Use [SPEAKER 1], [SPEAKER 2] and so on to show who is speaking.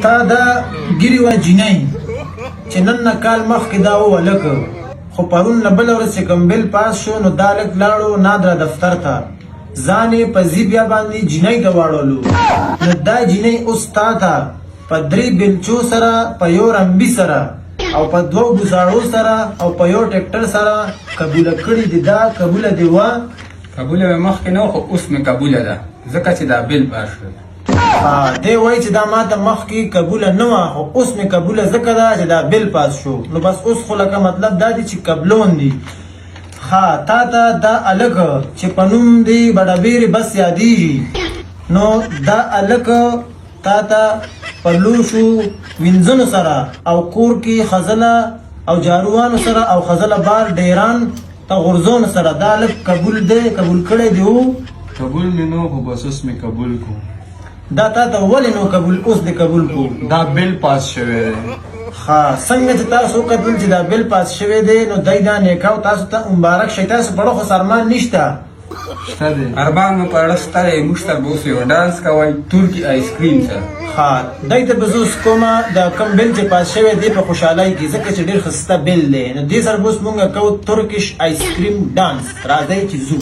[SPEAKER 1] تا دا ګیري وه جینۍ چې نن نه کال مخکې دا وولکه خو پرون نه بله ورځ چې کوم بل پاس شو نو دا لږ لاړو نادره دفتر ته ځان یې په زیبیا باندې جینۍ ته واړولو نو دا جینۍ اوس تا ته په 3 بلچو سره په یو رمبي سره او په 2 بوساړو سره او په یو ټیکټر سره قبوله کړې دي. دا قبوله دې وه؟
[SPEAKER 2] قبوله مې مخکې نه خو اوس مې قبوله ده ځکه چې دا بل پاس شو.
[SPEAKER 1] دی وایي چې دا ماته مخکې قبوله نه وه خو اوس مې قبوله ځکه ده چې دا بل پاس شو. نو بس اوس خو لکه مطلب دا دی چې قبلون دي. ها تا ته دا هلک چې په نوم دی بډبیرې بس یادېږي نو دا هلک تا ته په لوشو وینځنو سره او کور کې خزله او جاروانو سره او خزله بار ډیران ته غورځونو سره دا هلک قبول دی قبول کړی دی و؟
[SPEAKER 3] قبول مې نو خو بس اوس مې قبول کو.
[SPEAKER 1] دا تا ته ولې نو قبول اوس دې قبول کو؟
[SPEAKER 3] دا بل پاس شوی دی.
[SPEAKER 1] ها څنګه چې تاسو وکتل چې دا بل پاس شوی دی نو دی دا نیکاو تاسو ته مبارک شي. تاسو په خو سرمان نشته
[SPEAKER 3] شته دی
[SPEAKER 2] اربان مو په اړه شته دی. موږ ته به اوس یو ډانس کوئ ترکي آیس کریم سره.
[SPEAKER 1] ها دی ته به زه اوس کومه دا کوم بل چې پاس شوی دی په خوشحالۍ کې ځکه چې ډېر ښایسته بل دی نو دې سره به اوس مونږ کوو ترکش آیس کریم ډانس. راځئ چې ځو.